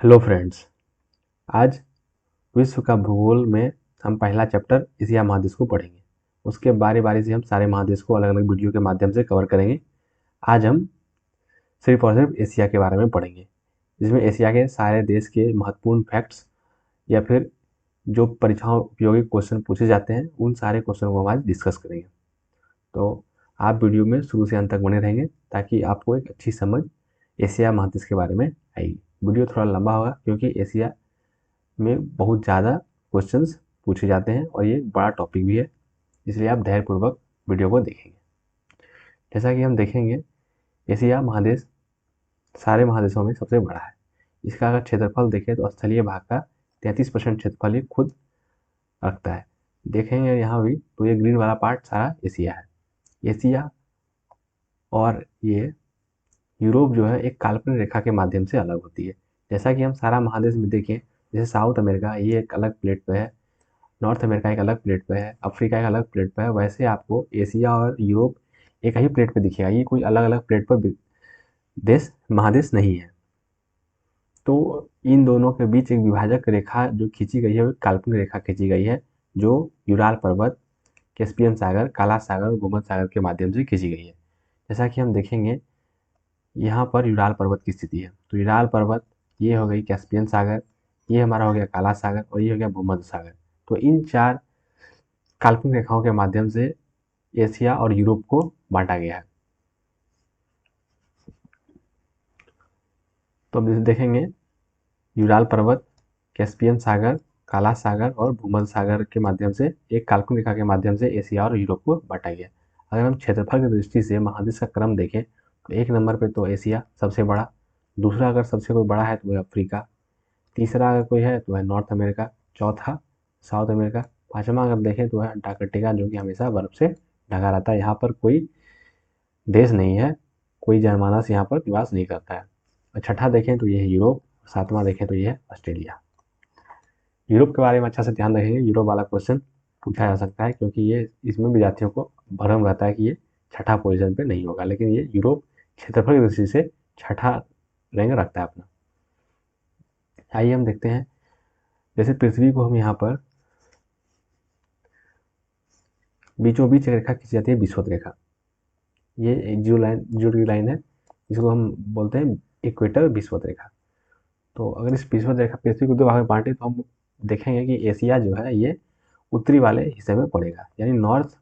Hello friends. आज विश्व का भूगोल में हम पहला चैप्टर एशिया महादेश को पढ़ेंगे। उसके बारी बारी से हम सारे महादेश को अलग अलग वीडियो के माध्यम से कवर करेंगे। आज हम सिर्फ और सिर्फ एशिया के बारे में पढ़ेंगे, जिसमें एशिया के सारे देश के महत्वपूर्ण फैक्ट्स या फिर जो परीक्षाओं उपयोगी क्वेश्चन पूछे जाते हैं उन सारे क्वेश्चन को हम आज डिस्कस करेंगे। तो आप वीडियो में शुरू से अंत तक बने रहेंगे ताकि आपको एक अच्छी समझ एशिया महादेश के बारे में आएगी। वीडियो थोड़ा लंबा होगा क्योंकि एशिया में बहुत ज़्यादा क्वेश्चंस पूछे जाते हैं और ये एक बड़ा टॉपिक भी है, इसलिए आप धैर्यपूर्वक वीडियो को देखेंगे। जैसा कि हम देखेंगे, एशिया महादेश सारे महादेशों में सबसे बड़ा है। इसका अगर क्षेत्रफल देखें तो स्थलीय भाग का 33% क्षेत्रफल ये खुद रखता है। देखेंगे यहाँ भी तो ये ग्रीन वाला पार्ट सारा एशिया है। एशिया और ये यूरोप जो है एक काल्पनिक रेखा के माध्यम से अलग होती है। जैसा कि हम सारा महादेश में देखें, जैसे साउथ अमेरिका ये एक अलग प्लेट पे है, नॉर्थ अमेरिका एक अलग प्लेट पे है, अफ्रीका एक अलग प्लेट पे है, वैसे आपको एशिया और यूरोप एक ही प्लेट पे दिखेगा। ये कोई अलग अलग प्लेट पर देश महादेश नहीं है। तो इन दोनों के बीच एक विभाजक रेखा जो खींची गई है वो काल्पनिक रेखा खींची गई है, जो यूराल पर्वत, कैस्पियन सागर, काला सागर और भूमध्य सागर के माध्यम से खींची गई है। जैसा कि हम देखेंगे यहाँ पर यूराल पर्वत की स्थिति है, तो यूराल पर्वत ये हो गई कैस्पियन सागर, ये हमारा हो गया काला सागर और ये हो गया भूमध्य सागर। तो इन चार काल्पनिक रेखाओं के माध्यम से एशिया और यूरोप को बांटा गया है। तो अब देखेंगे यूराल पर्वत, कैस्पियन सागर, काला सागर और भूमध्य सागर के माध्यम से एक काल्पनिक रेखा के माध्यम से एशिया और यूरोप को बांटा गया। अगर हम क्षेत्रफल की दृष्टि से महादेश का क्रम देखें तो एक नंबर पे तो एशिया सबसे बड़ा, दूसरा अगर सबसे कोई बड़ा है तो वह अफ्रीका, तीसरा अगर कोई है तो है नॉर्थ अमेरिका, चौथा साउथ अमेरिका, पांचवा अगर देखें तो है अंटार्कटिका, जो कि हमेशा बर्फ से ढका रहता है। यहाँ पर कोई देश नहीं है, कोई जनमानस यहाँ पर निवास नहीं करता है। और छठा देखें तो ये है यूरोप, सातवां देखें तो ये है ऑस्ट्रेलिया। यूरोप के बारे में अच्छा से ध्यान रखेंगे, यूरोप वाला क्वेश्चन पूछा जा सकता है क्योंकि ये इसमें विद्यार्थियों को भ्रम रहता है कि ये छठा पोजीशन पे नहीं होगा, लेकिन ये यूरोप क्षेत्रफल की दृष्टि से छठा रैंक रखता है अपना। आइए हम देखते हैं, जैसे पृथ्वी को हम यहाँ पर बीचों बीच रेखा खींची जाती है विषुवत रेखा। ये जीरो की लाइन है, जिसको हम बोलते हैं इक्वेटर विषुवत रेखा। तो अगर इस विषुवत रेखा पृथ्वी को दो भाग में बांटे तो हम देखेंगे कि एशिया जो है ये उत्तरी वाले हिस्से में पड़ेगा, यानी नॉर्थ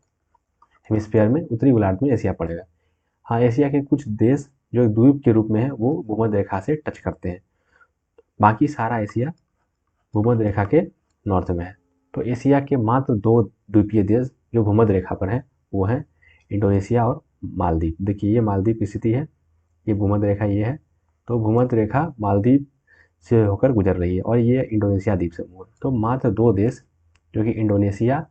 हेमिस्फीयर में उत्तरी गोलार्ध में एशिया पड़ेगा। हाँ, एशिया के कुछ देश जो द्वीप के रूप में है वो भूमध्य रेखा से टच करते हैं, बाकी सारा एशिया भूमध्य रेखा के नॉर्थ में है। तो एशिया के मात्र दो द्वीपीय देश जो भूमध्य रेखा पर हैं वो हैं इंडोनेशिया और मालदीव। देखिए ये मालदीव की स्थिति है, ये भूमध्य रेखा ये है, तो भूमध्य रेखा मालदीव से होकर गुजर रही है और ये इंडोनेशिया द्वीप समूह है। तो मात्र दो देश जो कि इंडोनेशिया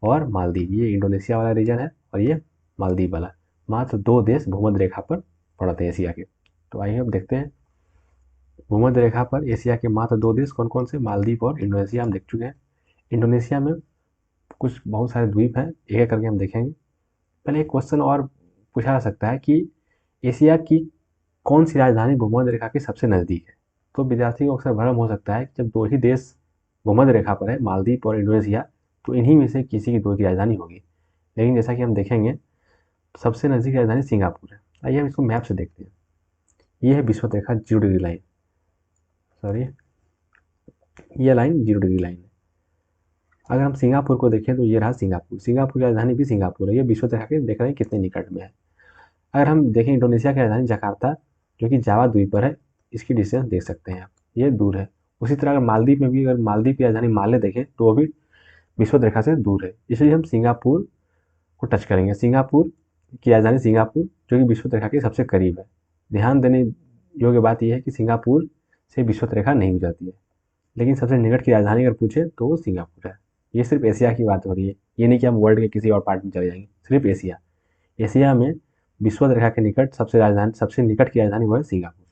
और मालदीव, ये इंडोनेशिया वाला रीजन है और ये मालदीव वाला, मात्र दो देश भूमध्य रेखा पर पड़ते हैं एशिया के। तो आइए अब देखते हैं भूमध्य रेखा पर एशिया के मात्र दो देश कौन कौन से, मालदीव और इंडोनेशिया हम देख चुके हैं। इंडोनेशिया में कुछ बहुत सारे द्वीप हैं, एक एक करके हम देखेंगे। पहले एक क्वेश्चन और पूछा जा सकता है कि एशिया की कौन सी राजधानी भूमध्य रेखा के सबसे नज़दीक है। तो विद्यार्थी को अक्सर भ्रम हो सकता है कि जब दो ही देश भूमध्य रेखा पर है, मालदीव और इंडोनेशिया, तो इन्हीं में से किसी की दो की राजधानी होगी। लेकिन जैसा कि हम देखेंगे सबसे नज़दीक राजधानी सिंगापुर है। आइए हम इसको मैप से देखते हैं। ये है विषुवत रेखा 0 डिग्री लाइन, सॉरी ये लाइन 0 डिग्री लाइन है। अगर हम सिंगापुर को देखें तो ये रहा सिंगापुर, सिंगापुर की राजधानी भी सिंगापुर है। ये विषुवत रेखा के देख रहे हैं कितने निकट में है। अगर हम देखें इंडोनेशिया की राजधानी जकार्ता जो कि जावा द्वीप पर है, इसकी डिस्टेंस देख सकते हैं आप, ये दूर है। उसी तरह अगर मालदीव में भी, अगर मालदीव की राजधानी माले देखें तो वो भी विषुवत रेखा से दूर है, इसलिए हम सिंगापुर को टच करेंगे। सिंगापुर की राजधानी सिंगापुर जो कि विषुवत रेखा के सबसे करीब है। ध्यान देने योग्य बात यह है कि सिंगापुर से विषुवत रेखा नहीं गुजरती है, लेकिन सबसे निकट की राजधानी अगर पूछे तो वो सिंगापुर है। ये सिर्फ एशिया की बात हो रही है, ये नहीं कि हम वर्ल्ड के किसी और पार्ट में चले जाएंगे, सिर्फ एशिया। एशिया में विषुवत रेखा के निकट सबसे निकट की राजधानी वो है सिंगापुर।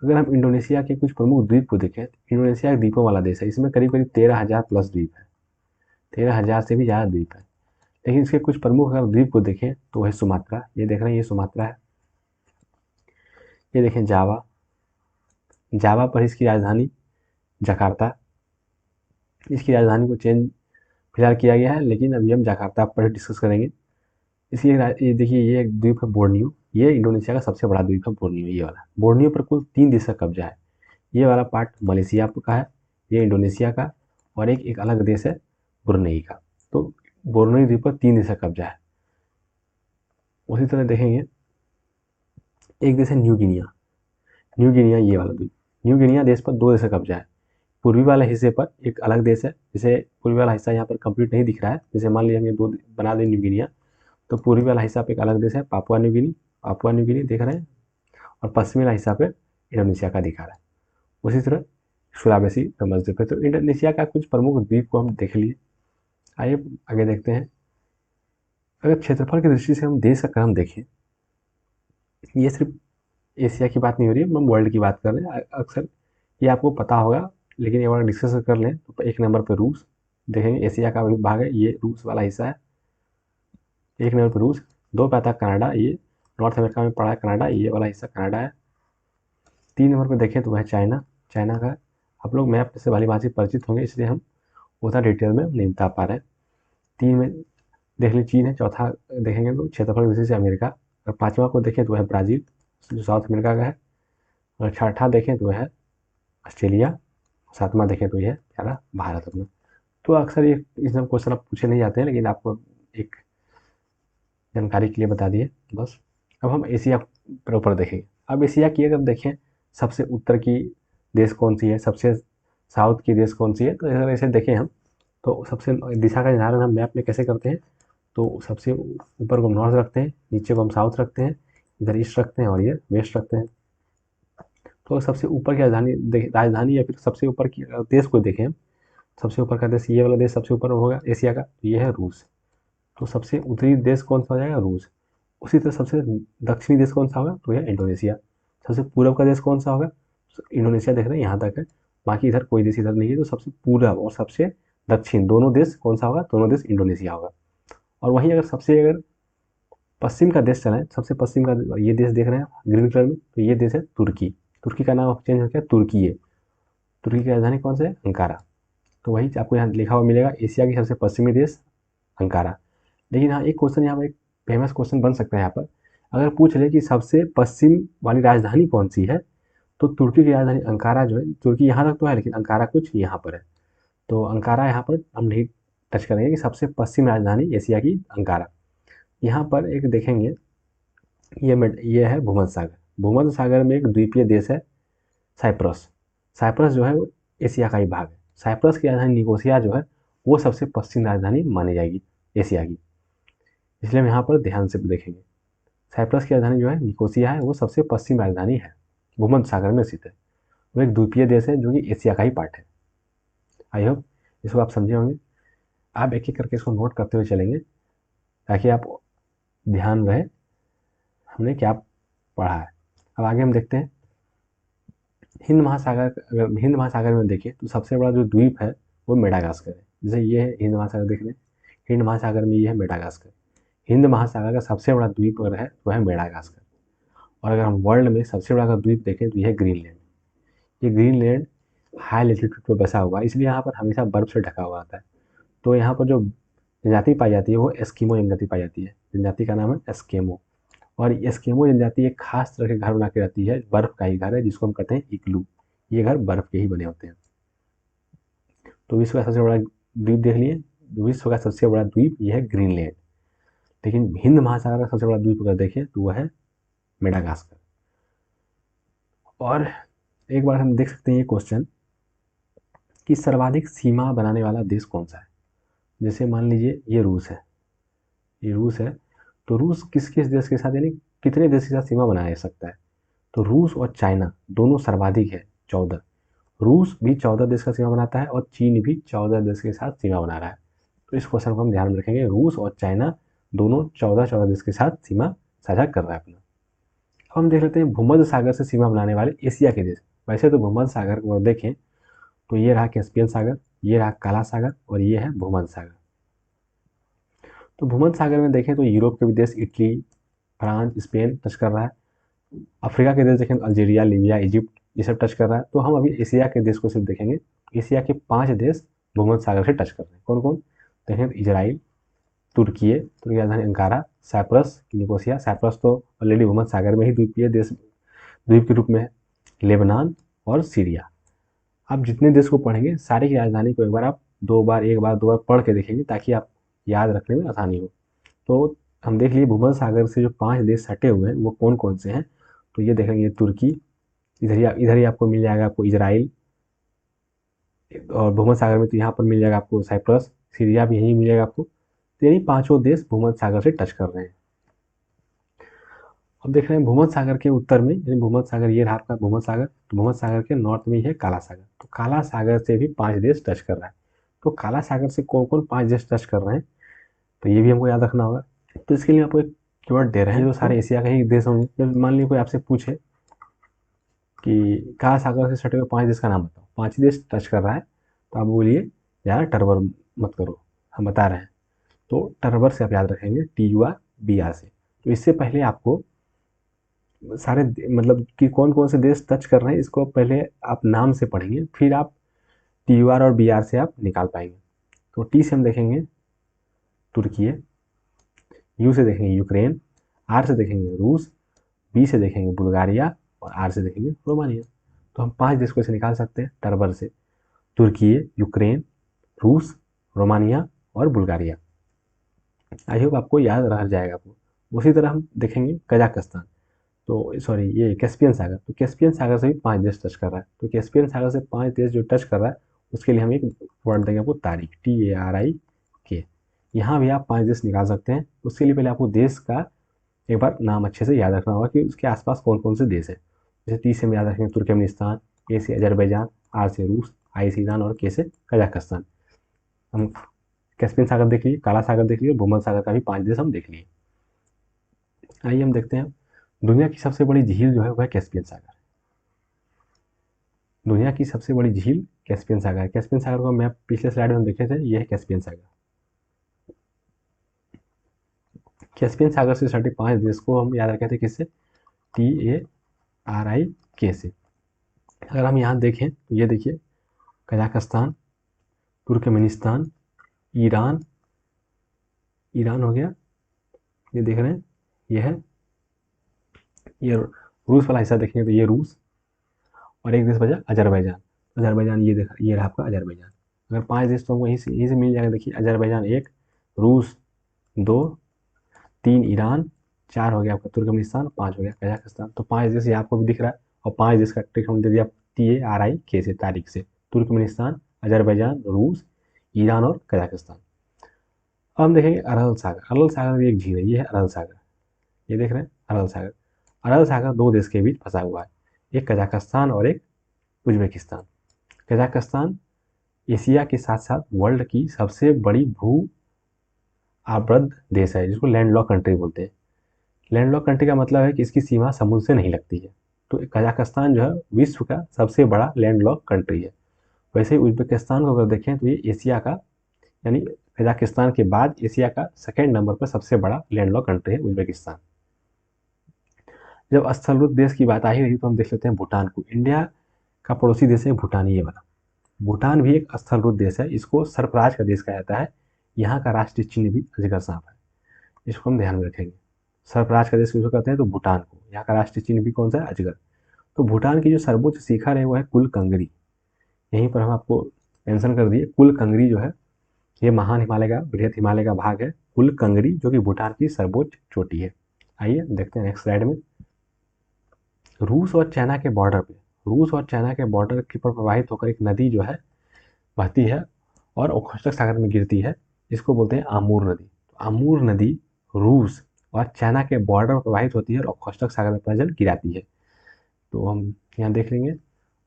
अगर हम इंडोनेशिया के कुछ प्रमुख द्वीप को देखें, इंडोनेशिया एक द्वीपों वाला देश है, इसमें करीब करीब 13,000 प्लस द्वीप है, 13,000 से भी ज़्यादा द्वीप है। लेकिन इसके कुछ प्रमुख अगर द्वीप को देखें तो है सुमात्रा, ये देख रहे हैं ये सुमात्रा है, ये देखें जावा, जावा पर इसकी राजधानी जकार्ता, इसकी राजधानी को चेंज फिलहाल किया गया है, लेकिन अभी हम जकार्ता पर डिस्कस करेंगे। इसकी ये देखिए, ये एक द्वीप है बोर्नियो, ये इंडोनेशिया का सबसे बड़ा द्वीप है बोर्नियो, ये वाला। बोर्नियो पर कुल 3 देश का कब्जा है। ये वाला पार्ट मलेशिया का है, ये इंडोनेशिया का, और एक अलग देश है ब्रुनेई का। तो बोर्नियो द्वीप पर 3 देश का कब्जा है। उसी तरह देखेंगे, एक देश है न्यू गिनिया। न्यू गिनिया ये वाला द्वीप, न्यू गिनिया देश पर 2 देश का कब्जा है। पूर्वी वाले हिस्से पर एक अलग देश है, जैसे पूर्वी वाला हिस्सा यहाँ पर कंप्लीट नहीं दिख रहा है, जैसे मान लीजिए हम ये 2 बना दें न्यू गिनिया, तो पूर्वी वाला हिस्सा पे एक अलग देश है Papua New Guinea, Papua New Guinea देख रहे हैं, और पश्चिमी वाला हिस्सा पे इंडोनेशिया का दिखा रहा है। उसी तरह सुलावेसी द्वीप है। तो इंडोनेशिया का कुछ प्रमुख द्वीप को हम देख लिए। आइए आगे देखते हैं। अगर क्षेत्रफल की दृष्टि से हम देश का क्रम देखें, ये सिर्फ एशिया की बात नहीं हो रही है, हम वर्ल्ड की बात कर रहे हैं। अक्सर ये आपको पता होगा, लेकिन एक बार डिस्कस कर लें तो एक नंबर पर रूस देखेंगे, एशिया का भाग है, ये रूस वाला हिस्सा है। एक नंबर पर रूस, 2 पे आता है कनाडा, ये नॉर्थ अमेरिका में पड़ा है कनाडा, ये वाला हिस्सा कनाडा है। 3 नंबर पर देखें तो वह चाइना, चाइना का आप लोग मैप से भली भांति परिचित होंगे, इसलिए हम उतना डिटेल में नहीं बता पा रहे हैं। 3 में देख लीजिए चीन है, चौथा देखेंगे तो क्षेत्रफल की दृष्टि से अमेरिका, और 5वां को देखें तो वह ब्राज़ील जो साउथ अमेरिका का है, और छठा देखें तो वह ऑस्ट्रेलिया, 7वां देखें तो यह हमारा भारत अपना। तो अक्सर ये इस क्वेश्चन आप पूछे नहीं जाते हैं, लेकिन आपको एक जानकारी के लिए बता दिए बस। अब हम एशिया पर ऊपर देखेंगे। अब एशिया की अगर देखें, सबसे उत्तर की देश कौन सी है, सबसे साउथ की देश कौन सी है, तो अगर ऐसे देखें हम, तो सबसे दिशा का निर्धारण हम मैप में कैसे करते हैं, तो सबसे ऊपर को हम नॉर्थ रखते हैं, नीचे को हम साउथ रखते हैं, इधर ईस्ट रखते हैं, और ये वेस्ट रखते हैं। तो सबसे ऊपर की राजधानी या फिर सबसे ऊपर की देश को देखें हम, सबसे ऊपर का देश, ये वाला देश सबसे ऊपर होगा एशिया का, तो ये है रूस। तो सबसे उत्तरी देश कौन सा हो जाएगा, रूस। उसी तरह सबसे दक्षिणी देश कौन सा होगा, तो यह इंडोनेशिया। सबसे पूर्व का देश कौन सा होगा, इंडोनेशिया देख रहे हैं यहाँ तक है, बाकी इधर कोई देश इधर नहीं है, तो सबसे पूर्व और सबसे दक्षिण दोनों देश कौन सा होगा, दोनों देश इंडोनेशिया होगा। और वहीं अगर पश्चिम का देश चलाएं, सबसे पश्चिम का ये देश देख रहे हैं ग्रीन कलर में, तो ये देश है तुर्की। तुर्की का नाम चेंज हो गया, तुर्की है। तुर्की की राजधानी कौन सा है, अंकारा। तो वही आपको यहाँ लिखा हुआ मिलेगा, एशिया की सबसे पश्चिमी देश अंकारा। लेकिन हाँ, एक क्वेश्चन यहाँ पर, एक फेमस क्वेश्चन बन सकता है यहाँ पर, अगर पूछ ले कि सबसे पश्चिम वाली राजधानी कौन सी है, तो तुर्की की राजधानी अंकारा जो है, तुर्की यहाँ तक तो है, लेकिन अंकारा कुछ यहाँ पर है। तो अंकारा यहाँ पर हम नहीं टच करेंगे कि सबसे पश्चिम राजधानी एशिया की अंकारा। यहाँ पर एक देखेंगे, ये है भूमध्य सागर। भूमध्य सागर में एक द्वीपीय देश है साइप्रस। साइप्रस जो है वो एशिया का ही भाग है। साइप्रस की राजधानी निकोसिया जो है, वो सबसे पश्चिम राजधानी मानी जाएगी एशिया की, इसलिए हम यहाँ पर ध्यान से देखेंगे। साइप्रस की राजधानी जो है निकोसिया है, वो सबसे पश्चिम राजधानी है, भूमध्य सागर में स्थित है। वो एक द्वीपीय देश है जो कि एशिया का ही पार्ट है। आई होप इसको आप समझे होंगे। आप एक एक करके इसको नोट करते हुए चलेंगे, ताकि आप ध्यान रहे हमने क्या पढ़ा है। अब आगे हम देखते हैं, हिंद महासागर। अगर हिंद महासागर में देखें तो सबसे बड़ा जो द्वीप है वो मेडागास्कर है। जैसे ये है हिंद महासागर, देख रहे हैं हिंद महासागर में, ये है मेडागास्कर। हिंद महासागर का सबसे बड़ा द्वीप अगर है वो है मेडागास्कर। और अगर हम वर्ल्ड में सबसे बड़ा अगर द्वीप देखें तो ये है ग्रीनलैंड। ये ग्रीनलैंड हाई लेटीट्यूड पर बसा हुआ है, इसलिए यहाँ पर हमेशा बर्फ से ढका हुआ आता है। तो यहाँ पर जो जनजाति पाई जाती है वो एस्किमो जनजाति पाई जाती है। जनजाति का नाम है एस्किमो। और एस्किमो जनजाति एक खास तरह के घर बना के रहती है, बर्फ का ही घर है, जिसको हम कहते हैं इग्लू। ये घर बर्फ के ही बने होते हैं। तो विश्व का सबसे बड़ा द्वीप देख लिए, विश्व का सबसे बड़ा द्वीप ये है ग्रीनलैंड। लेकिन हिंद महासागर का सबसे बड़ा द्वीप अगर देखें तो वह है मेडागास्कर। और एक बार हम देख सकते हैं ये क्वेश्चन कि सर्वाधिक सीमा बनाने वाला देश कौन सा है। जैसे मान लीजिए ये रूस है, ये रूस है, तो रूस किस किस देश के साथ, यानी कितने देश के साथ सीमा बना सकता है, तो रूस और चाइना दोनों सर्वाधिक है, 14। रूस भी 14 देश का सीमा बनाता है और चीन भी 14 देश के साथ सीमा बना रहा है। तो इस क्वेश्चन को हम ध्यान में रखेंगे, रूस और चाइना दोनों 14 देश के साथ सीमा साझा कर रहा है अपना। अब हम देख लेते हैं भूमध्य सागर से सीमा बनाने वाले एशिया के देश। वैसे तो भूमध्य सागर को देखें तो ये रहा कैस्पियन सागर, ये रहा काला सागर, और ये है भूमध्य सागर। तो भूमध्य सागर में देखें तो यूरोप के भी देश इटली, फ्रांस, स्पेन टच कर रहा है। अफ्रीका के देश देखें तो अल्जीरिया, लीबिया, इजिप्ट, ये सब टच कर रहा है। तो हम अभी एशिया के देश को सिर्फ देखेंगे। एशिया के 5 देश भूमध्य सागर से टच कर रहे हैं। कौन कौन देखें? इजराइल, तुर्की की राजधानी अंकारा, साइप्रस, निकोसिया। साइप्रस तो ऑलरेडी भूमध्य सागर में ही द्वीपीय देश द्वीप के रूप में है। लेबनान और सीरिया। आप जितने देश को पढ़ेंगे सारे की राजधानी को एक बार 2 बार पढ़ के देखेंगे ताकि आप याद रखने में आसानी हो। तो हम देख लिए भूमध्य सागर से जो 5 देश सटे हुए हैं वो कौन कौन से हैं। तो ये देखेंगे तुर्की, इधर ही आपको मिल जाएगा आपको इजराइल, और भूमध्य सागर में तो यहाँ पर मिल जाएगा आपको साइप्रस, सीरिया भी यहीं मिलेगा आपको। तो यही 5 देश भूमध्य सागर से टच कर रहे हैं। अब देख रहे हैं भूमध्य सागर के उत्तर में, यानी भूमध्य सागर ये रहा आपका भूमध्य सागर। तो भूमध्य सागर के नॉर्थ में ही है काला सागर। तो काला सागर से भी 5 देश टच कर रहा है। तो काला सागर से कौन कौन 5 देश टच कर रहे हैं, तो ये भी हमको याद रखना होगा। तो इसके लिए आपको एक कीवर्ड दे रहे हैं, जो सारे एशिया का ही देश होंगे। जब मान लीजिए कोई आपसे पूछे कि काला सागर से सटे हुए 5 देश का नाम बताओ, 5 देश टच कर रहा है, तो आप बोलिए यार टर्बर मत करो, हम बता रहे हैं। तो टर्बर से आप याद रखेंगे, TURBR से। तो इससे पहले आपको सारे मतलब कि कौन कौन से देश टच कर रहे हैं इसको पहले आप नाम से पढ़ेंगे, फिर आप TUR और BR से आप निकाल पाएंगे। तो T से हम देखेंगे तुर्की, U से देखेंगे यूक्रेन, R से देखेंगे रूस, B से देखेंगे बुल्गारिया और R से देखेंगे रोमानिया। तो हम 5 देश को ऐसे निकाल सकते हैं टर्बर से, तुर्की, यूक्रेन, रूस, रोमानिया और बुल्गारिया। आई होप आपको याद रह जाएगा आपको। उसी तरह हम देखेंगे कजाकिस्तान, तो सॉरी ये कैस्पियन सागर। तो कैस्पियन सागर से भी 5 देश टच कर रहा है। तो कैस्पियन सागर से 5 देश जो टच कर रहा है उसके लिए हम एक वर्ड देंगे आपको तारीख, TARIK। यहाँ भी आप 5 देश निकाल सकते हैं। उसके लिए पहले आपको देश का एक बार नाम अच्छे से याद रखना होगा कि उसके आसपास कौन कौन से देश है। जैसे T से हम याद रखेंगे तुर्कमेनिस्तान, A से अजरबैजान, R से रूस, I से ईरान और K से कजाकिस्तान। हम कैस्पियन सागर देख लिए, काला सागर देख लिए, भूमध्य सागर का भी 5 देश हम देख लिए। आइए हम देखते हैं दुनिया की सबसे बड़ी झील जो है वह कैस्पियन सागर। दुनिया की सबसे बड़ी झील कैस्पियन सागर है। कैस्पियन सागर को मैप पिछले स्लाइड में हम देखे थे, यह है कैस्पियन सागर। कैस्पियन सागर से सटे 5 देश को हम याद रखे थे किससे? TARIK से। अगर हम यहाँ देखें तो ये देखिए कजाकिस्तान, तुर्कमेनिस्तान, ईरान हो गया, ये देख रहे हैं, ये है, ये रूस वाला हिस्सा देखेंगे तो ये रूस, और एक देश बचा अजरबैजान। अजरबैजान ये देखा, ये रहा आपका अजरबैजान। अगर 5 देश तो हमको यहीं से मिल जाएगा। देखिए अजरबैजान 1, रूस 2, 3 ईरान, 4 हो गया आपका तुर्कमेनिस्तान, 5 हो गया कजाकिस्तान। तो 5 देश ये आपको भी दिख रहा है, और 5 देश का ट्रिक हम दे दिया TARIK से, तारीख से, तुर्कमेनिस्तान, अजरबैजान, रूस, ईरान और कजाकिस्तान। अब हम देखेंगे अरल सागर। अरल सागर में एक झील है, ये है अरल सागर, ये देख रहे हैं अरल सागर। अरल सागर 2 देश के बीच फंसा हुआ है, एक कजाकिस्तान और एक उज्बेकिस्तान। कजाकिस्तान एशिया के साथ साथ वर्ल्ड की सबसे बड़ी भू आवृत देश है, जिसको लैंडलॉक कंट्री बोलते हैं। लैंडलॉक कंट्री का मतलब है कि इसकी सीमा समुद्र से नहीं लगती है। तो कजाकिस्तान जो है विश्व का सबसे बड़ा लैंडलॉक कंट्री है। वैसे ही उज्बेकिस्तान को अगर देखें तो ये एशिया का, यानी कजाकिस्तान के बाद एशिया का सेकेंड नंबर पर सबसे बड़ा लैंडलॉक कंट्री है उज्बेकिस्तान। जब स्थलरूप देश की बात आई रही तो हम देख लेते हैं भूटान को। इंडिया का पड़ोसी देश है भूटान, ये वाला। भूटान भी एक स्थलरूप देश है, इसको सरफराज का देश कहा जाता है। यहाँ का राष्ट्रीय चिन्ह भी अजगर सांप है, इसको हम ध्यान में रखेंगे। सरफराज का देश किसको कहते हैं? तो भूटान को। यहाँ का राष्ट्रीय चिन्ह भी कौन सा है? अजगर। तो भूटान की जो सर्वोच्च शिखर है वो है कुल कंगरी। यहीं पर हम आपको मेंशन कर दिए, कुल कंगरी जो है ये महान हिमालय का, बृहद हिमालय का भाग है, कुल कंगरी, जो कि भूटान की सर्वोच्च चोटी है। आइए देखते हैं नेक्स्ट स्लाइड में। रूस और चाइना के बॉर्डर पे, रूस और चाइना के बॉर्डर के पर प्रवाहित होकर एक नदी जो है बहती है और ओखोत्स्क सागर में गिरती है, जिसको बोलते हैं आमूर नदी। तो आमूर नदी रूस और चाइना के बॉर्डर पर प्रवाहित होती है और ओखोत्स्क सागर में अपना जल गिराती है। तो हम यहाँ देख लेंगे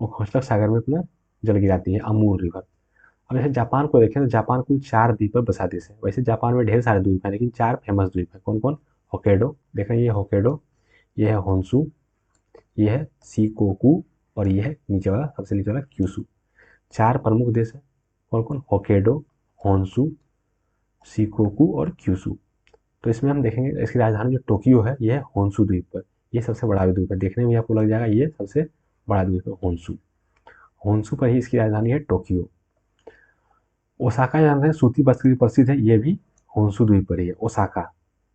ओखोत्स्क सागर में अपना जल गिराती है अमूर रिवर। अब जैसे जापान को देखें तो जापान कुल 4 द्वीप पर बसा देश है। वैसे जापान में ढेर सारे द्वीप हैं, लेकिन 4 फेमस द्वीप है। कौन कौन? होक्काइडो, देखें ये होक्काइडो, ये है होन्शु, ये है शिकोकू, और ये है नीचे वाला, सबसे नीचे वाला क्यूशू। 4 प्रमुख देश है। कौन कौन? होक्काइडो, होन्शु, शिकोकू और क्यूशू। तो इसमें हम देखेंगे इसकी राजधानी जो टोक्यो है ये है होन्शु द्वीप पर। ये सबसे बड़ा द्वीप है, देखने में आपको लग जाएगा ये सबसे बड़ा द्वीप है होन्शु। होन्शु पर ही इसकी राजधानी है टोक्यो। ओसाका जानते हैं सूती वस्त्र के लिए प्रसिद्ध है, ये भी होन्शु द्वीप पर ही है ओसाका,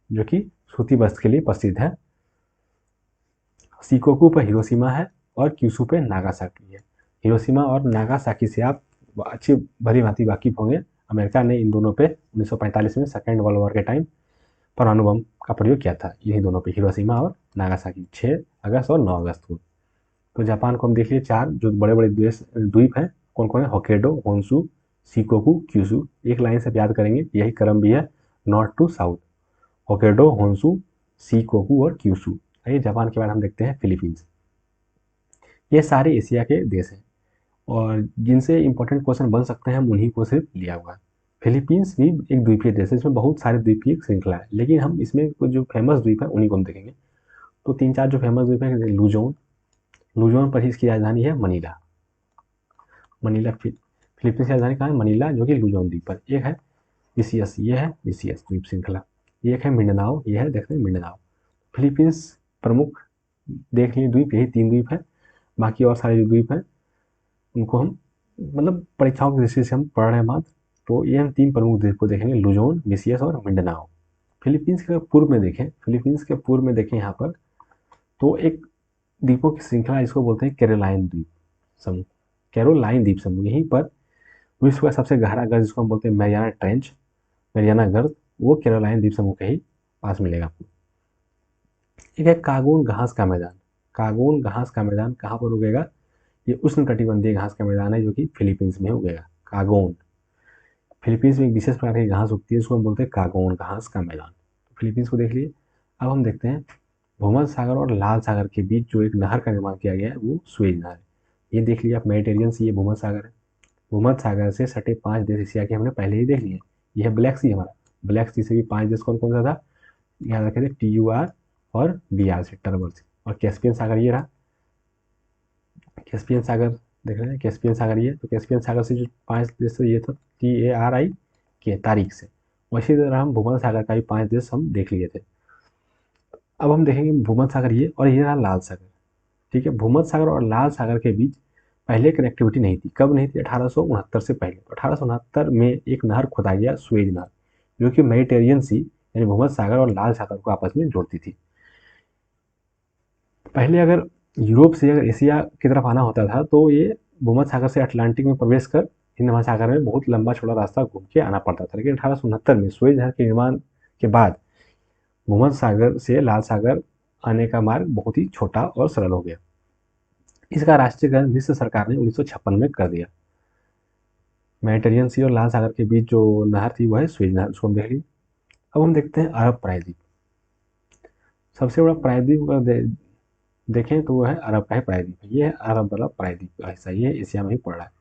जो कि सूती वस्त्र के लिए प्रसिद्ध है। शिकोकू पर हिरोशिमा है और क्यूशू पे नागासाकी है। हिरोशिमा और नागासाकी से आप अच्छी भली भांति वाकिफ होंगे। अमेरिका ने इन दोनों पे 1945 में सेकेंड वर्ल्ड वॉर के टाइम परमाणु बम का प्रयोग किया था, यही दोनों पे हिरोशिमा और नागासाकी 6 अगस्त और 9 अगस्त को। तो जापान को हम देख लिए 4 जो बड़े बड़े द्वीप हैं, कौन कौन है, होक्काइडो, होन्शु, शिकोकू, क्यूशू। एक लाइन से याद करेंगे, यही क्रम भी है north to south, Hokkaido, Honshu, Shikoku और क्यूशू। आइए जापान के बाद हम देखते हैं फिलीपींस। ये सारे एशिया के देश हैं और जिनसे इंपॉर्टेंट क्वेश्चन बन सकते हैं हम उन्हीं को सिर्फ लिया हुआ है। फिलीपींस भी एक द्वीपीय देश है, इसमें बहुत सारे द्वीपीय श्रृंखला है, लेकिन हम इसमें कुछ जो फेमस द्वीप है उन्हीं को हम देखेंगे। तो 3-4 जो फेमस द्वीप है, लुजोन, लुजोन पर ही इसकी राजधानी है मनीला। मनीला फिलीपींस की राजधानी कहाँ है, मनीला, जो कि लुजोन द्वीप पर। एक है विसियस, ये है विसियस द्वीप श्रृंखला। एक है मिंडनाओ, ये है देखते हैं मिंडनाओ। फिलीपींस प्रमुख देख लिए द्वीप, यही 3 द्वीप है। बाकी और सारे जो द्वीप हैं उनको हम मतलब परीक्षाओं की दृष्टि से हम पढ़ रहे हैं मात्र। तो ये हम 3 प्रमुख द्वीप को देखेंगे, लुजोन, विसियस और मिंडनाओ। फिलीपींस के पूर्व में देखें, फिलीपींस के पूर्व में देखें यहाँ पर, तो एक द्वीपों की श्रृंखला इसको बोलते हैं कैरोलाइन द्वीप समूह, कैरोलाइन द्वीप समूह। यहीं पर विश्व का सबसे गहरा गर्त जिसको हम बोलते हैं मैरियाना ट्रेंच, मैरियाना गर्त, वो कैरोलाइन द्वीप समूह के ही पास मिलेगा आपको। एक है कागोन घास का मैदान। कागोन घास का मैदान कहाँ पर उगेगा, ये उष्णकटिबंधीय घास का मैदान है जो कि फिलीपींस में उगेगा। कागोन, फिलीपींस में एक विशेष प्रकार की घास उगती है, इसको हम बोलते हैं कागोन घास का मैदान। फिलीपींस को देख लिए। अब हम देखते हैं भूमध्य सागर और लाल सागर के बीच जो एक नहर का निर्माण किया गया है वो सुएज नहर है। ये देख लिया आप, मेडिटेरियन सी, ये भूमध्य सागर है। भूमध्य सागर से सटे 5 देश एशिया के हमने पहले ही देख लिए। यह है ब्लैक सी हमारा, ब्लैक सी से भी 5 देश कौन कौन सा था, याद रखे थे, TUR और BR से, टर्बर से। और कैस्पियन सागर ये रहा, कैस्पियन सागर देख रहे हैं, कैस्पियन सागर ये, तो कैस्पियन सागर से जो 5 देश थे ये था TARIK तारीख से। वैसी तरह हम भूमध्य सागर का भी 5 देश हम देख लिए थे। अब हम देखेंगे भूमध्य सागर ये, और ये रहा लाल सागर। ठीक है, भूमध्य सागर और लाल सागर के बीच पहले कनेक्टिविटी नहीं थी। कब नहीं थी, 1869 से पहले। तो 1869 में एक नहर खोदा गया, सुएज नहर, जो कि मेडिटेरियन सी यानी भूमध्य सागर और लाल सागर को आपस में जोड़ती थी। पहले अगर यूरोप से अगर एशिया की तरफ आना होता था तो ये भूमध्य सागर से अटलांटिक में प्रवेश कर हिंद महासागर में बहुत लंबा चौड़ा रास्ता घूम के आना पड़ता था। लेकिन 1869 में सुएज नहर के निर्माण के बाद भूमध्य सागर से लाल सागर आने का मार्ग बहुत ही छोटा और सरल हो गया। इसका राष्ट्रीयकरण मिस्र सरकार ने 1956 में कर दिया। मेडिटेरियन सी और लाल सागर के बीच जो नहर थी वह है सुएज नहर, उसको हम देख ली। अब हम देखते हैं अरब प्रायद्वीप। सबसे बड़ा प्रायद्वीप देखें तो वह है अरब का प्रायद्वीप। ये है अरब वाला प्रायद्वीप का हिस्सा, ये एशिया में ही पड़ रहा है।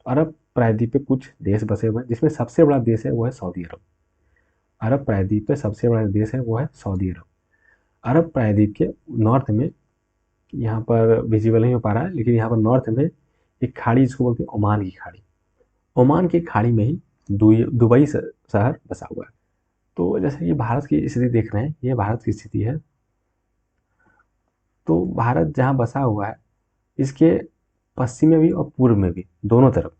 तो अरब प्रायद्वीप पे कुछ देश बसे हुए हैं, जिसमें सबसे बड़ा देश है वो है सऊदी अरब। अरब प्रायद्वीप पे सबसे बड़ा देश है वो है सऊदी अरब। अरब प्रायद्वीप के नॉर्थ में, यहाँ पर विजिबल नहीं हो पा रहा है, लेकिन यहाँ पर नॉर्थ में एक खाड़ी जिसको बोलते हैं ओमान की खाड़ी। ओमान की खाड़ी में ही दुबई शहर बसा हुआ है। तो जैसे कि भारत की स्थिति देख रहे हैं, ये भारत की स्थिति है। तो भारत जहाँ बसा हुआ है इसके पश्चिम में भी और पूर्व में भी, दोनों तरफ।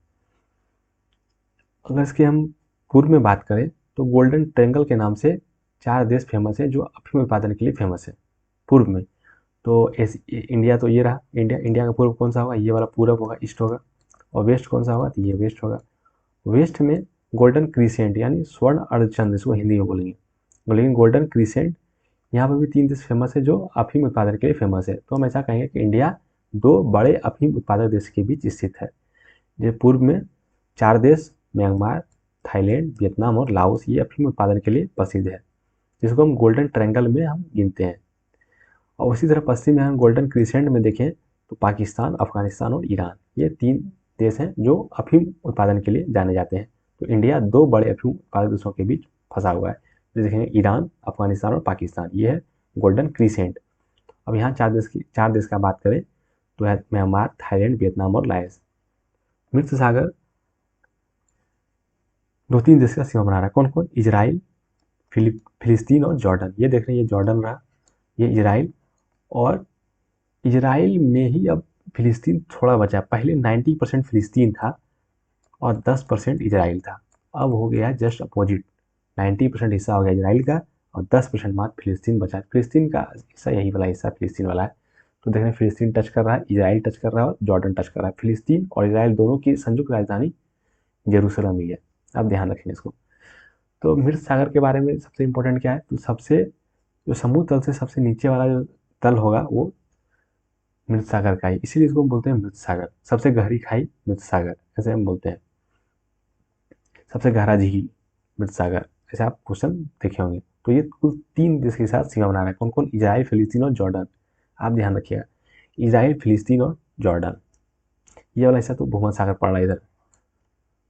अगर इसके हम पूर्व में बात करें तो गोल्डन ट्रायंगल के नाम से 4 देश फेमस है जो अफीम उत्पादन के लिए फेमस है पूर्व में। तो इंडिया तो ये रहा, इंडिया का पूर्व कौन सा होगा, ये वाला पूर्व होगा, ईस्ट होगा। और वेस्ट कौन सा होगा, तो ये वेस्ट होगा। वेस्ट में गोल्डन क्रीसेंट यानी स्वर्ण अर्धचंद्र, इसको हिंदी में बोलेंगे, लेकिन गोल्डन क्रीसेंट, यहाँ पर भी 3 देश फेमस है जो अफीम उत्पादन के लिए फेमस है। तो हम ऐसा कहेंगे कि इंडिया 2 बड़े अफीम उत्पादक देश के बीच स्थित है। जो पूर्व में 4 देश, म्यांमार, थाईलैंड, वियतनाम और लाओस, ये अफीम उत्पादन के लिए प्रसिद्ध है, जिसको हम गोल्डन ट्रायंगल में हम गिनते हैं। और उसी तरह पश्चिम में हम गोल्डन क्रीसेंट में देखें तो पाकिस्तान, अफगानिस्तान और ईरान, ये 3 देश हैं जो अफीम उत्पादन के लिए जाने जाते हैं। तो इंडिया 2 बड़े अफीम उत्पादक देशों के बीच फंसा हुआ है, जो देखेंगे ईरान, अफगानिस्तान और पाकिस्तान, ये है गोल्डन क्रीसेंट। अब यहाँ 4 देश का बात करें तो है म्यांमार, थाईलैंड, वियतनाम और लाओस। मृत सागर 2-3 देश का सीमा बना रहा है, कौन कौन, इजराइल, फिलिस्तीन और जॉर्डन। ये जॉर्डन रहा, ये इजराइल, और इजराइल में ही अब फिलिस्तीन थोड़ा बचा। पहले 90% फिलिस्तीन था और 10% इजराइल था। अब हो गया जस्ट अपोजिट, 90% हिस्सा हो गया इजराइल का और 10% मात्र फिलिस्तीन बचा। फिलिस्तीन का हिस्सा, यही वाला हिस्सा फिलिस्तीन वाला है। तो देख रहे हैं फिलिस्तीन टच कर रहा है, इजराइल टच कर रहा है और जॉर्डन टच कर रहा है। फिलिस्तीन और इजराइल दोनों की संयुक्त राजधानी जेरूसलम ही है। अब ध्यान रखें इसको। तो मृत सागर के बारे में सबसे इम्पोर्टेंट क्या है, तो सबसे जो समुद्र तल से सबसे नीचे वाला जो तल होगा वो मृत सागर का ही, इसीलिए इसको हम बोलते हैं मृत सागर। सबसे गहरी खाई मृत सागर, ऐसे हम बोलते हैं। सबसे गहरा झील मृत सागर, ऐसे आप क्वेश्चन देखे होंगे। तो ये कुल 3 देश के साथ सीमा बना रहा है। कौन कौन? इजराइल, फिलिस्तीन और जॉर्डन। आप ध्यान रखिएगा, इजराइल, फिलिस्तीन और जॉर्डन। ये वाला हिस्सा तो भूमध्य सागर पड़ रहा है इधर।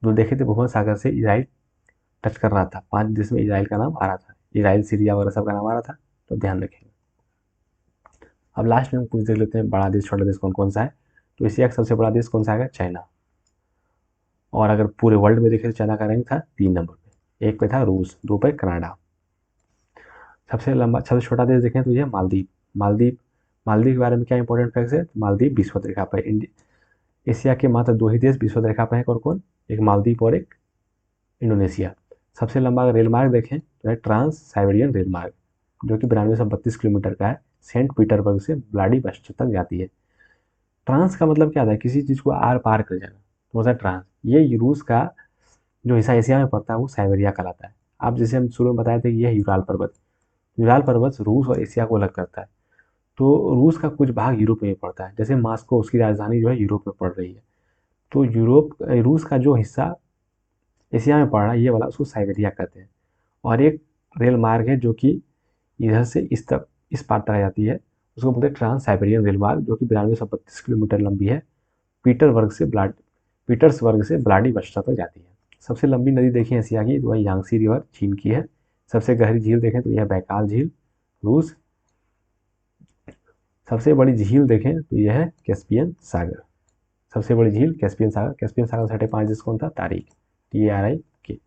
जो देखे थे भूमध्य सागर से इजराइल टच कर रहा था, 5 देश में इजराइल का नाम आ रहा था, इजराइल, सीरिया वगैरह सब का नाम आ रहा था। तो ध्यान रखिएगा। अब लास्ट में हम कुछ देख लेते हैं बड़ा देश छोटा देश कौन कौन सा है। तो एशिया का सबसे बड़ा देश कौन सा है? चाइना। और अगर पूरे वर्ल्ड में देखें तो चाइना का रैंक था 3 नंबर पे। 1 पे था रूस, 2 पे कनाडा। सबसे लंबा, सबसे छोटा देश देखें तो ये मालदीव। मालदीव, मालदीव के बारे में क्या इंपॉर्टेंट फैक्ट्स है? मालदीव विषुवत रेखा पर। एशिया के मात्र 2 ही देश विषुवत रेखा पर हैं। कौन कौन? एक मालदीव और एक इंडोनेशिया। सबसे लंबा रेल मार्ग देखें तो है ट्रांस साइबेरियन रेल मार्ग, जो कि 9232 किलोमीटर का है। सेंट पीटर्सबर्ग से व्लादिवोस्टोक तक जाती है। ट्रांस का मतलब क्या था? किसी चीज़ को आर पार कर जाना, तो होता है ट्रांस। ये रूस का जो हिस्सा एशिया में पड़ता है वो साइबेरिया कहलाता है। आप जैसे हम शुरू में बताए थे कि यह यूराल पर्वत, यूराल पर्वत रूस और एशिया को अलग करता है। तो रूस का कुछ भाग यूरोप में पड़ता है, जैसे मॉस्को, उसकी राजधानी जो है यूरोप में पड़ रही है। तो रूस का जो हिस्सा एशिया में पड़ रहा है ये वाला, उसको साइबेरिया कहते हैं। और एक रेल मार्ग है जो कि इधर से इस तक, इस पार तक आ जाती है, उसको बोलते हैं ट्रांस साइबेरियन रेल मार्ग, जो कि 9232 किलोमीटर लंबी है। पीटर्सबर्ग से व्लादिवोस्टोक तक जाती है। सबसे लंबी नदी देखें एशिया की तो वह यांगसी रिवर चीन की है। सबसे गहरी झील देखें तो यह बैकाल झील रूस। सबसे बड़ी झील देखें तो यह है कैस्पियन सागर। सबसे बड़ी झील कैस्पियन सागर। कैस्पियन सागर से 5 देश कौन था? तारिक, TARIK।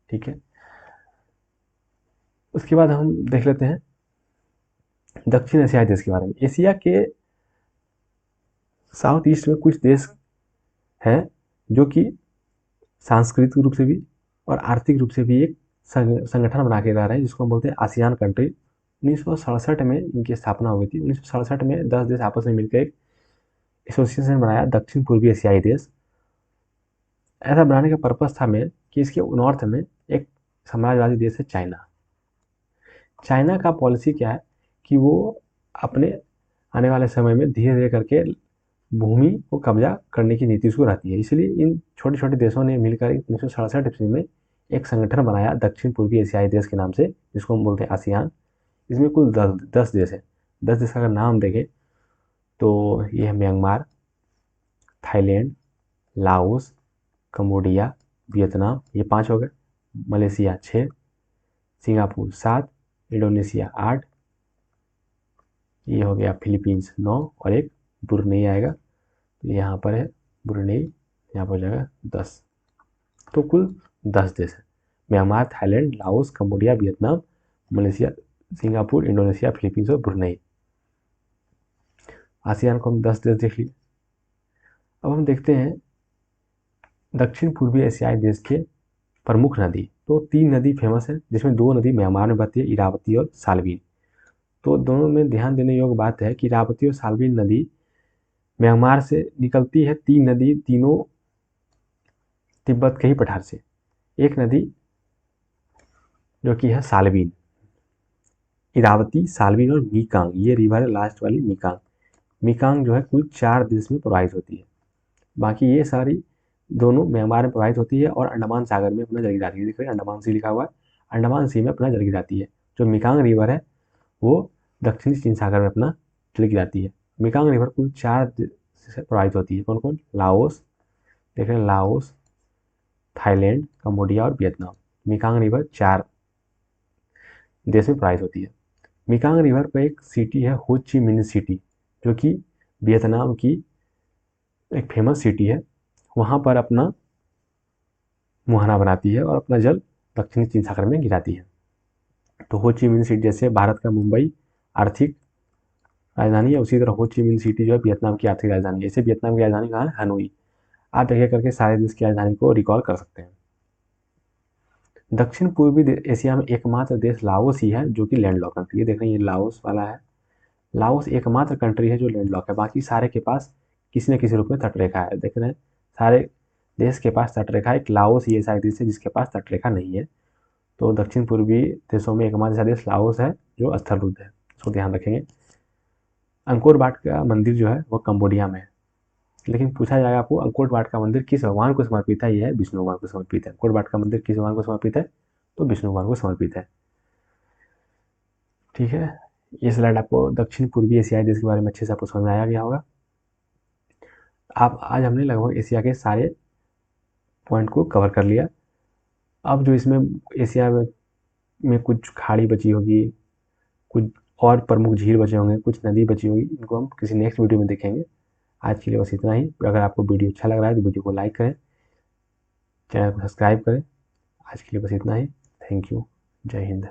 ठीक है। उसके बाद हम देख लेते हैं दक्षिण एशियाई देश के बारे में। एशिया के साउथ ईस्ट में कुछ देश हैं जो कि सांस्कृतिक रूप से भी और आर्थिक रूप से भी एक संगठन बना के रह रहे हैं, जिसको हम बोलते हैं आसियान कंट्री। 1967 में इनकी स्थापना हुई थी। 1967 में 10 देश आपस में मिलकर एक एसोसिएशन बनाया, दक्षिण पूर्वी एशियाई देश। ऐसा बनाने का पर्पस था में कि इसके नॉर्थ में एक साम्राज्यवादी देश है चाइना। चाइना का पॉलिसी क्या है कि वो अपने आने वाले समय में धीरे धीरे करके भूमि को कब्जा करने की नीति उसको रहती है। इसलिए इन छोटे छोटे देशों ने मिलकर 1967 ईस्वी में एक संगठन बनाया दक्षिण पूर्वी एशियाई देश के नाम से, जिसको हम बोलते हैं आसियान। इसमें कुल 10 देश है। 10 देश का अगर नाम देखें तो ये है Myanmar, Thailand, Laos, Cambodia, Vietnam, ये 5 हो गए। मलेशिया 6, सिंगापुर 7, इंडोनेशिया 8, ये हो गया फिलीपींस 9 और एक ब्रुनेई आएगा। तो यहाँ पर है ब्रुनेई, यहाँ पर हो जाएगा 10। तो कुल 10 देश है। Myanmar, Thailand, Laos, Cambodia, Vietnam, Malaysia, Singapore, Indonesia, Philippines और ब्रुनेई। आसियान को हम 10 देश देख लिए। अब हम देखते हैं दक्षिण पूर्वी एशियाई देश के प्रमुख नदी। तो 3 नदी फेमस है, जिसमें 2 नदी म्यांमार में बहती है, इरावती और सालवीन। तो दोनों में ध्यान देने योग्य बात है कि इरावती और सालवीन नदी म्यांमार से निकलती है। 3 नदी तीनों तिब्बत के ही पठार से। एक नदी जो कि है सालवीन, इरावती, सालवीन और मीकांग, ये रिवर है लास्ट वाली मीकांग। मीकांग जो है कुल 4 देश में प्रवाहित होती है। बाकी ये सारी दोनों म्यांमार में प्रवाहित होती है और अंडमान सागर में अपना जल गिराती है। देखिए अंडमान सी लिखा हुआ है, अंडमान सी में अपना जल गिराती है। जो मीकांग रिवर है वो दक्षिणी चीन सागर में अपना जल गिराती है। मीकांग रिवर कुल 4 से प्रवाहित होती है। कौन कौन? लाओस, देख रहे हैं लाओस, थाईलैंड, कंबोडिया और वियतनाम। मीकांग रिवर 4 देश में प्रवाहित होती है। मीकांग रिवर पर एक सिटी है हो ची मिन्ह सिटी, जो कि वियतनाम की एक फेमस सिटी है। वहाँ पर अपना मुहाना बनाती है और अपना जल दक्षिणी चीन सागर में गिराती है। तो हो ची मिन्ह सिटी जैसे भारत का मुंबई आर्थिक राजधानी है। उसी तरह हो ची मिन सिटी जो है वियतनाम की आर्थिक राजधानी है। इसे वियतनाम की राजधानी कहाँ है? हनोई। आप एक एक करके सारे देश की राजधानी को रिकॉल कर सकते हैं। दक्षिण पूर्वी एशिया में एकमात्र देश लाओस ही है जो कि लैंडलॉक कंट्री है। देख रहे हैं ये लाओस वाला है। लाओस एकमात्र कंट्री है जो लैंडलॉक है, बाकी सारे के पास किसी न किसी रूप में तटरेखा है। देख रहे हैं सारे देश के पास तटरेखा है, एक लाओस ही ऐसा देश है जिसके पास तटरेखा नहीं है। तो दक्षिण पूर्वी देशों में एकमात्र ऐसा देश लाओस है जो स्थलरुद्ध है, इसको ध्यान रखेंगे। अंकोर वाट का मंदिर जो है वो कंबोडिया में है। लेकिन पूछा जाएगा आपको अंकोर वाट का मंदिर किस भगवान को समर्पित है? यह है विष्णु भगवान को समर्पित है। अंकोर वाट का मंदिर किस भगवान को समर्पित है? तो विष्णु भगवान को समर्पित है। ठीक है, ये स्लाइड आपको दक्षिण पूर्वी एशियाई देश के बारे में अच्छे से आपको समझ में आया गया होगा। आप आज हमने लगभग एशिया के सारे पॉइंट को कवर कर लिया। अब जो इसमें एशिया में कुछ खाड़ी बची होगी, कुछ और प्रमुख झील बचे होंगे, कुछ नदी बची होगी, इनको हम किसी नेक्स्ट वीडियो में देखेंगे। आज के लिए बस इतना ही। अगर आपको वीडियो अच्छा लग रहा है तो वीडियो को लाइक करें, चैनल को सब्सक्राइब करें। आज के लिए बस इतना ही। Thank you. जय हिंद।